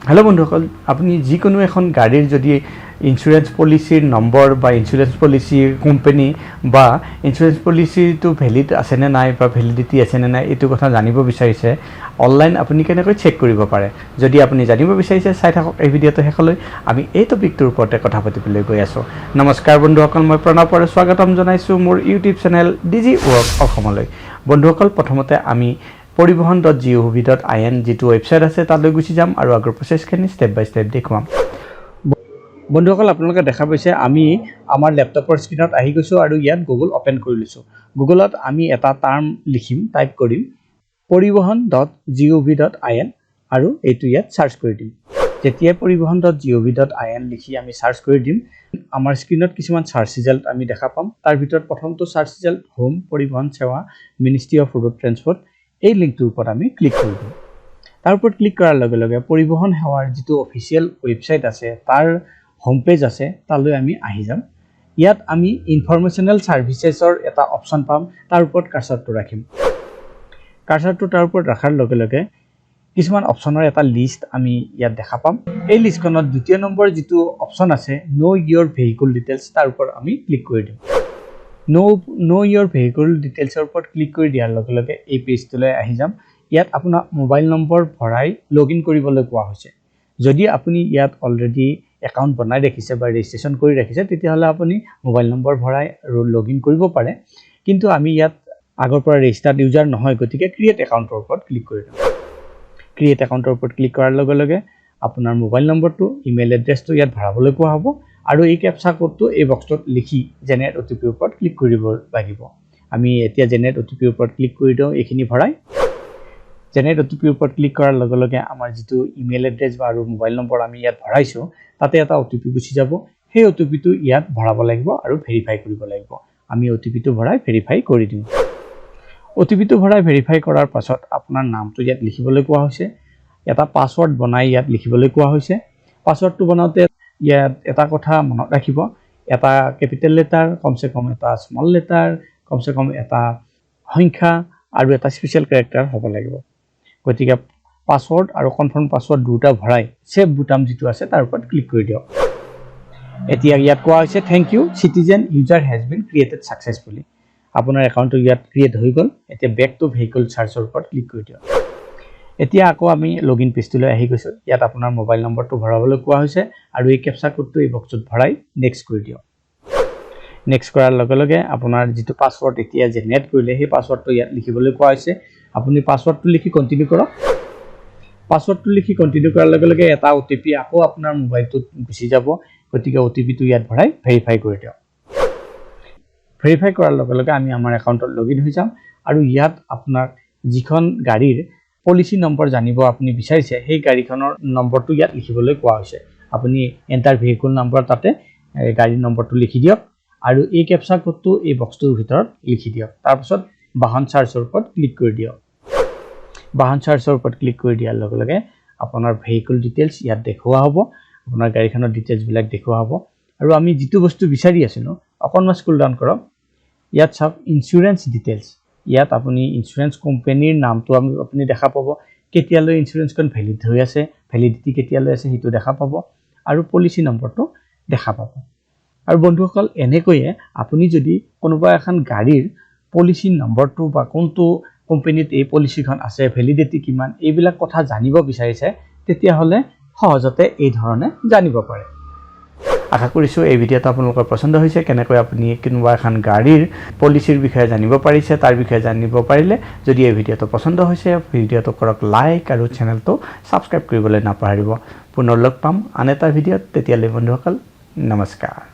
hello बंधुসকল আপনি যিকোনো এখন গাড়ীৰ যদি ইন্স্যুৰেন্স পলিচিৰ নম্বৰ বা ইন্স্যুৰেন্স পলিচিৰ কোম্পানী বা ইন্স্যুরেন্স পলিচিটো ভ্যালিড আছে নে নাই বা ভ্যালিডিটি আছে নে নাই এটো কথা জানিব বিচাৰিছে অনলাইন আপুনি কেনেকৈ চেক কৰিব পাৰে যদি আপুনি জানিব বিচাৰিছে চাই থাকক এই ভিডিওটো হেকলৈ আমি এই টপিকটোৰ ওপৰতে কথা পাতিবলৈ গৈ আছো নমস্কাৰ বন্ধুসকল মই প্ৰণৱ আৰু স্বাগতম জনাইছো মোৰ ইউটিউব চেনেল ডিজি ৱৰ্ক অসমলৈ বন্ধুসকল প্ৰথমতে আমি পৰিবহন.gov.in যেটো ওয়েবসাইট আছে তালৈ গুছি যাম আৰু আগৰ প্ৰসেসখিনি স্টেপ বাই স্টেপ দেখুৱাম বন্ধুসকল আপোনালোকে দেখা পাইছে আমি আমাৰ ল্যাপটপৰ স্ক্ৰিনত আহি গৈছো আৰু ইয়াত গুগল ওপেন কৰি লৈছো গুগলত আমি এটা টাৰ্ম লিখিম টাইপ কৰিম পৰিবহন.gov.in আৰু এইটো ইয়াত সাৰ্চ কৰি দিম যেতিয়া পৰিবহন.gov.in লিখি আমি সাৰ্চ কৰি দিম আমাৰ স্ক্ৰিনত কিছুমান সাৰ্চ ৰিজাল্ট আমি দেখা পাম তাৰ ভিতৰত প্ৰথমটো সাৰ্চ ৰিজাল্ট হোম পৰিবহন সেৱা মিনিষ্ট্ৰি অফ ৰোড ট্ৰান্সপোৰ্ট এই লিংকটোৰ ওপৰত আমি ক্লিক কৰি দিম তাৰ ওপৰত ক্লিক কৰাৰ লগে লগে পৰিবহন সেৱাৰ যেটো অফিচিয়েল ওয়েবসাইট আছে তাৰ হোম পেজ আছে তালৈ আমি আহি যাম ইয়াত আমি ইনফৰমেশনাল সাৰ্ভিসেছৰ এটা অপচন পাম তাৰ ওপৰত কাৰ্সৰটো ৰাখিম কাৰ্সৰটো তাৰ ওপৰত ৰাখাৰ লগে লগে কিছুমান অপচনৰ এটা লিষ্ট আমি ইয়াত দেখা পাম এই লিষ্টখনত দ্বিতীয় নম্বৰ যেটো অপচন আছে নো ইয়োৰ ভেহিকল ডিটেইলছ তাৰ ওপৰত আমি ক্লিক কৰি দিম নো ইয়োৰ ভেহিকল ডিটেইলছৰ ওপৰত ক্লিক কৰি দিয়াৰ লগে লগে এই পেজটোলৈ আহি যাম ইয়াত আপোনাৰ মোবাইল নম্বৰ ভৰাই লগইন কৰিবলৈ কোৱা হৈছে যদি আপুনি ইয়াত অলৰেডি একাউন্ট বনাই ৰাখিছে বা ৰেজিষ্ট্ৰেচন কৰি ৰাখিছে তেতিয়াহলে আপুনি মোবাইল নম্বৰ ভৰাই লগইন কৰিব পাৰে কিন্তু আমি ইয়াত আগৰ পৰা ৰেজিষ্টাৰ্ড ইউজাৰ নহয় গতিকে ক্ৰিয়েট একাউন্টৰ ওপৰত ক্লিক কৰি দিম ক্ৰিয়েট একাউন্টৰ ওপৰত ক্লিক কৰাৰ লগে লগে আপোনাৰ মোবাইল নম্বৰটো ইমেইল এড্ৰেছটো ইয়াত ভৰাবলৈ কোৱা হ'ব আৰু এই ক্যাপচা কোডটো এই বক্সটোত লিখি জেনাৰেট ওটিপি ওপৰত ক্লিক কৰিব লাগিব আমি এতিয়া জেনাৰেট ওটিপি ওপৰত ক্লিক কৰি দিও এইখিনি ভৰাই জেনাৰেট ওটিপি ওপৰত ক্লিক কৰাৰ লগে লগে আমাৰ যেটো ইমেইল এড্ৰেছ বা আৰু মোবাইল নম্বৰ আমি ইয়াত ভৰাইছো তাতে এটা ওটিপি গুছি যাব সেই ওটিপিটো ইয়াত ভৰাব লাগিব আৰু ভেৰিফাই কৰিব লাগিব আমি ওটিপিটো ভৰাই ভেৰিফাই কৰি দিম ওটিপিটো ভৰাই ভেৰিফাই কৰাৰ পাছত আপোনাৰ নামটো ইয়াত লিখিবলৈ কোৱা হৈছে এটা পাসওয়াৰ্ড বনাই ইয়াত লিখিবলৈ কোৱা হৈছে পাসওয়াৰ্ডটো বনাওতে ইয়াত এটা কথা মনত ৰাখিব এটা ক্যাপিটেল লেটাৰ কমসে কম এটা স্মল লেটাৰ কমসে কম এটা সংখ্যা আৰু এটা স্পেশাল ক্যাৰেক্টাৰ হ'ব লাগিব গতিকে পাসওয়াৰ্ড আৰু কনফাৰ্ম পাসওয়াৰ্ড দুটা ভৰাই সেভ বুটাম যেটো আছে তাৰ ওপৰত ক্লিক কৰি দিয়ক এতিয়া ইয়াত কোৱা হৈছে thank you citizen user has been created successfully আপোনাৰ একাউন্টটো ইয়াত ক্ৰিয়েট হৈ গল এতিয়া বেক টু ভেহিকল সাৰ্চৰ ওপৰত ক্লিক কৰি দিয়ক এতিয়া আকৌ আমি লগইন পেজটোলৈ আহি গৈছো ইয়াত আপোনাৰ মোবাইল নম্বৰটো ভৰাবলৈ কোৱা হৈছে আৰু এই ক্যাপচা কোডটো এই বক্সত ভৰাই নেক্সট কৰি দিয়ক নেক্সট কৰাৰ লগে লগে আপোনাৰ যেটো পাসওয়াৰ্ড এতিয়া জেনাৰেট কৰিলে সেই পাসওয়াৰ্ডটো ইয়াত লিখিবলৈ কোৱা হৈছে আপুনি পাসওয়াৰ্ডটো লিখি কন্টিনিউ কৰক পাসওয়াৰ্ডটো লিখি কন্টিনিউ কৰাৰ লগে লগে এটা ওটিপি আকৌ আপোনাৰ মোবাইলটোত গুছি যাব গতিকে ওটিপিটো ইয়াত ভৰাই ভেৰিফাই কৰি দিয়ক ভেৰিফাই কৰাৰ লগে লগে আমি আমাৰ একাউন্টত লগইন হৈ যাম আৰু ইয়াত আপোনাৰ যিখন গাড়ীৰ পলিচি নম্বৰ জানিব আপুনি বিচাৰিছে সেই গাড়ীখনৰ নম্বৰটো ইয়াত লিখিবলৈ কোৱা হৈছে আপুনি এন্টাৰ ভেহিকল নম্বৰ তাতে গাড়ীৰ নম্বৰটো লিখি দিয়ক আৰু এই ক্যাপচা কোডটো এই বক্সটোৰ ভিতৰত লিখি দিয়ক তাৰ পাছত বাহন সাৰ্চৰ ওপৰত ক্লিক কৰি দিয়ক বাহন সাৰ্চৰ ওপৰত ক্লিক কৰি দিয়াৰ লগে লগে আপোনাৰ ভেহিকল ডিটেইলছ ইয়াত দেখুৱা হ'ব আপোনাৰ গাড়ীখনৰ ডিটেইলছ বিলাক দেখুৱা হ'ব আৰু আমি যেটো বস্তু বিচাৰি আছিলো অকনমান স্ক্ৰল ডাউন কৰক ইয়াত সব ইন্স্যুৰেন্স ডিটেইলছ ইয়াত আপুনি ইন্স্যুৰেন্স কোম্পানীৰ নামটো আপুনি দেখা পাব কেতিয়ালৈ ইন্স্যুৰেন্সখন ভ্যালিড হৈ আছে ভ্যালিডিটি কেতিয়ালৈ আছে হেতু দেখা পাব আৰু পলিচি নম্বৰটো দেখা পাব আৰু বন্ধুসকল এনেকৈয়ে আপুনি যদি কোনোবা এখন গাড়ীৰ পলিচি নম্বৰটো বা কোনটো কোম্পানীত এই পলিচিখন আছে ভ্যালিডিটি কিমান এইবিলাক কথা জানিব বিচাৰিছে তেতিয়া হলে সহজতে এই ধৰণে জানিব পাৰে আশা কৰিছো এই ভিডিওটো আপোনালোকৰ পছন্দ হৈছে কেনেকৈ আপুনি কোনোবা এখন গাড়ীৰ পলিচিৰ বিষয়ে জানিব পাৰিছে তাৰ বিষয়ে জানিব পাৰিলে যদি এই ভিডিওটো পছন্দ হৈছে ভিডিওটো কৰক লাইক আৰু চেনেলটো সাবস্ক্ৰাইব কৰিবলৈ নাপাহৰিব পুনৰ লগ পাম আন এটা ভিডিওত তেতিয়ালৈ বন্ধুসকল নমস্কাৰ